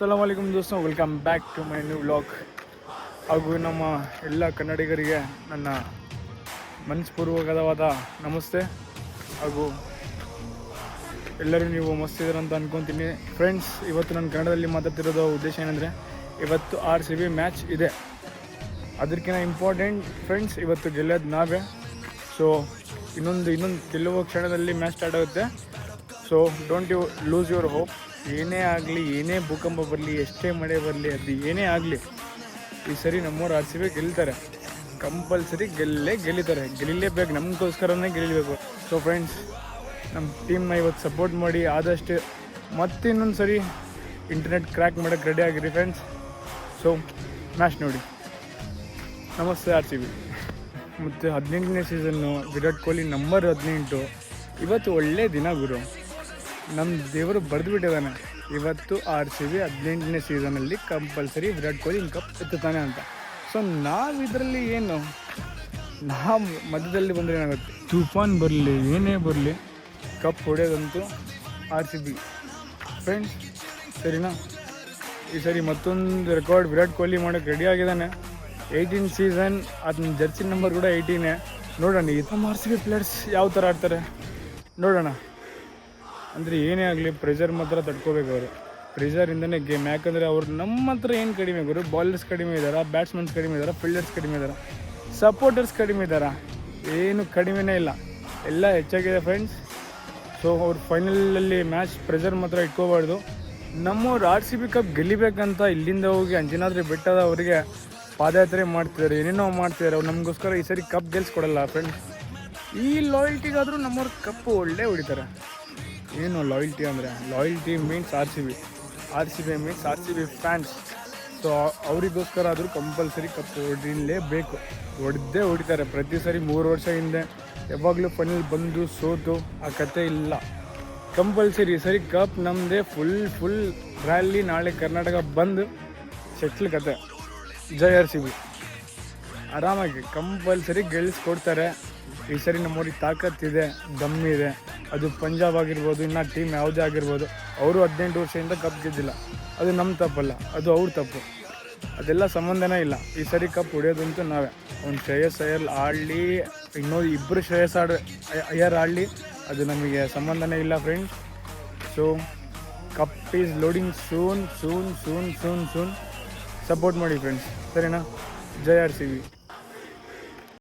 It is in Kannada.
ಸಲಾಮ್ ಅಲೈಕುಮ್ ದೋಸ್ತ, welcome back to my new vlog. ಹಾಗೂ ನಮ್ಮ ಎಲ್ಲ ಕನ್ನಡಿಗರಿಗೆ ನನ್ನ ಮನಸ್ಪೂರ್ವಕವಾದ ನಮಸ್ತೆ. ಹಾಗೂ ಎಲ್ಲರೂ ನೀವು ಮಸ್ತಿದ್ದೀರ ಅಂತ ಅಂದ್ಕೊತೀನಿ ಫ್ರೆಂಡ್ಸ್. ಇವತ್ತು ನಾನು ಕನ್ನಡದಲ್ಲಿ ಮಾತಾಡ್ತಿರೋದು ಉದ್ದೇಶ ಏನಂದರೆ, ಇವತ್ತು RCB ಮ್ಯಾಚ್ ಇದೆ. ಅದಕ್ಕಿಂತ ಇಂಪಾರ್ಟೆಂಟ್ ಫ್ರೆಂಡ್ಸ್, ಇವತ್ತು ಗೆಲ್ಲೋದು ನಾವೇ. ಸೊ ಇನ್ನೊಂದು ಕೆಲವು ಕ್ಷಣದಲ್ಲಿ ಮ್ಯಾಚ್ ಸ್ಟಾರ್ಟ್ ಆಗುತ್ತೆ. So don't you lose your hope. ಏನೇ ಆಗಲಿ, ಏನೇ ಭೂಕಂಪ ಬರಲಿ, ಎಷ್ಟೇ ಮಳೆ ಬರಲಿ, ಅದು ಏನೇ ಆಗಲಿ, ಈ ಸರಿ ನಮ್ಮವ್ರು RCB ಗೆಲ್ತಾರೆ. ಕಂಪಲ್ಸರಿ ಗೆಲ್ಲಿತಾರೆ. ಗೆಲ್ಲಲೇಬೇಕು, ನಮಗೋಸ್ಕರನೇ ಗೆಲ್ಲಬೇಕು. ಸೊ ಫ್ರೆಂಡ್ಸ್, ನಮ್ಮ ಟೀಮ್ನ ಇವತ್ತು ಸಪೋರ್ಟ್ ಮಾಡಿ ಆದಷ್ಟು ಮತ್ತೆ ಇನ್ನೊಂದು ಸರಿ ಇಂಟರ್ನೆಟ್ ಕ್ರ್ಯಾಕ್ ಮಾಡೋಕ್ಕೆ ರೆಡಿ ಆಗಿರಿ ಫ್ರೆಂಡ್ಸ್. ಸೊ ಮ್ಯಾಚ್ ನೋಡಿ. ನಮಸ್ತೆ RCB. ಮತ್ತು 18ನೇ ಸೀಸನ್ನು, ವಿರಾಟ್ ಕೊಹ್ಲಿ ನಂಬರ್ 18. ಇವತ್ತು ಒಳ್ಳೆ ದಿನ ಗುರು. ನಮ್ಮ ದೇವರು ಬರೆದುಬಿಟ್ಟಿದ್ದಾನೆ, ಇವತ್ತು RCB 18ನೇ ಸೀಸನಲ್ಲಿ ಕಂಪಲ್ಸರಿ ವಿರಾಟ್ ಕೊಹ್ಲಿ ಕಪ್ ಎತ್ತುತ್ತಾನೆ ಅಂತ. ಸೊ ನಾವು ಇದರಲ್ಲಿ ಏನು, ನಾವು ಮಧ್ಯದಲ್ಲಿ ಬಂದರೆ ಏನಾಗುತ್ತೆ, ತುಫಾನ್ ಬರಲಿ ಏನೇ ಬರಲಿ, ಕಪ್ ಹೊಡೆಯೋದಂತೂ RCB ಫ್ರೆಂಡ್ಸ್. ಸರಿನಾ? ಈ ಸರಿ ಮತ್ತೊಂದು ರೆಕಾರ್ಡ್ ವಿರಾಟ್ ಕೊಹ್ಲಿ ಮಾಡೋಕ್ಕೆ ರೆಡಿ ಆಗಿದ್ದಾನೆ. 18 ಸೀಸನ್, ಅದನ್ನ ಜರ್ಸಿ ನಂಬರ್ ಕೂಡ 18. ನೋಡೋಣ ಈ ನಮ್ಮ RCB ಪ್ಲೇಯರ್ಸ್ ಯಾವ ಥರ ಆಡ್ತಾರೆ ನೋಡೋಣ. ಅಂದರೆ ಏನೇ ಆಗಲಿ ಪ್ರೆಷರ್ ಮಾತ್ರ ತಡ್ಕೋಬೇಕು ಅವರು. ಪ್ರೆಷರಿಂದನೇ ಗೇಮ್. ಯಾಕಂದರೆ ಅವ್ರು ನಮ್ಮ ಹತ್ರ ಏನು ಕಡಿಮೆ ಗುರು, ಬಾಲರ್ಸ್ ಕಡಿಮೆ ಇದ್ದಾರೆ, ಬ್ಯಾಟ್ಸ್ಮನ್ಸ್ ಕಡಿಮೆ ಇದ್ದಾರೆ, ಫೀಲ್ಡರ್ಸ್ ಕಡಿಮೆ ಇದ್ದಾರೆ, ಸಪೋರ್ಟರ್ಸ್ ಕಡಿಮೆ ಇದ್ದಾರೆ, ಏನು ಕಡಿಮೆನೇ ಇಲ್ಲ, ಎಲ್ಲ ಹೆಚ್ಚಾಗಿದೆ ಫ್ರೆಂಡ್ಸ್. ಸೊ ಅವ್ರು ಫೈನಲಲ್ಲಿ ಮ್ಯಾಚ್ ಪ್ರೆಷರ್ ಮಾತ್ರ ಇಟ್ಕೋಬಾರ್ದು. ನಮ್ಮವ್ರು RCB ಕಪ್ ಗೆಲ್ಲಿಬೇಕಂತ ಇಲ್ಲಿಂದ ಹೋಗಿ ಅಂಜನಾದ್ರಿ ಬೆಟ್ಟದ ಅವರಿಗೆ ಪಾದಯಾತ್ರೆ ಮಾಡ್ತಿದ್ದಾರೆ, ಏನೇನೋ ಮಾಡ್ತಿದ್ದಾರೆ. ಅವ್ರು ನಮಗೋಸ್ಕರ ಈ ಸರಿ ಕಪ್ ಗೆಲ್ಸ್ಕೊಡಲ್ಲ ಫ್ರೆಂಡ್ಸ್. ಈ ಲಾಯಲ್ಟಿಗಾದರೂ ನಮ್ಮವ್ರ ಕಪ್ಪು ಒಳ್ಳೆ ಹೊಡಿತಾರೆ. ಏನು ಲಾಯಲ್ಟಿ ಅಂದರೆ, loyalty means RCB means RCB fans. So ಅವರಿಗೋಸ್ಕರ ಆದರೂ ಕಂಪಲ್ಸರಿ ಕಪ್ ಹೊಡಿಲೇಬೇಕು. ಹೊಡಿತಾರೆ ಪ್ರತಿ ಸರಿ. 3 ವರ್ಷ ಹಿಂದೆ ಯಾವಾಗಲೂ ಫೈನಲ್ ಬಂದು ಸೋತು ಆ ಕತೆ ಇಲ್ಲ. ಕಂಪಲ್ಸರಿ ಈ ಸರಿ ಕಪ್ ನಮ್ಮದೇ. ಫುಲ್ ರ್ಯಾಲಿ ನಾಳೆ ಕರ್ನಾಟಕ ಬಂದು ಸೆಟ್ಲ್ ಕತೆ. ಜೈ RCB. ಆರಾಮಾಗಿ ಕಂಪಲ್ಸರಿ ಗೆಲ್ಲಿಸ್ಕೊಡ್ತಾರೆ. ಈ ಸರಿ ನಮ್ಮವ್ರಿಗೆ ತಾಕತ್ತಿದೆ, ದಮ್ಮಿದೆ. ಅದು ಪಂಜಾಬ್ ಆಗಿರ್ಬೋದು, ಇನ್ನು ಟೀಮ್ ಯಾವುದೇ ಆಗಿರ್ಬೋದು, ಅವರು 18 ವರ್ಷದಿಂದ ಕಪ್ ಗೆದ್ದಿಲ್ಲ. ಅದು ನಮ್ಮ ತಪ್ಪಲ್ಲ, ಅದು ಅವ್ರ ತಪ್ಪು. ಅದೆಲ್ಲ ಸಂಬಂಧನೇ ಇಲ್ಲ. ಈ ಸರಿ ಕಪ್ ಹೊಡೆಯೋದಂತೂ ನಾವೇ. ಒಂದು ಶ್ರೇಯಸ್ ಅಯ್ಯರ್ ಆಡಲಿ, ಇನ್ನೊಂದು ಇಬ್ಬರು ಶ್ರೇಯಸ್ ಅಯ್ಯರ್ ಆಡಲಿ, ಅದು ನಮಗೆ ಸಂಬಂಧನೇ ಇಲ್ಲ friends. So cup is loading soon. Support ಮಾಡಿ ಫ್ರೆಂಡ್ಸ್, ಸರಿನಾ? ಜೈ RCB.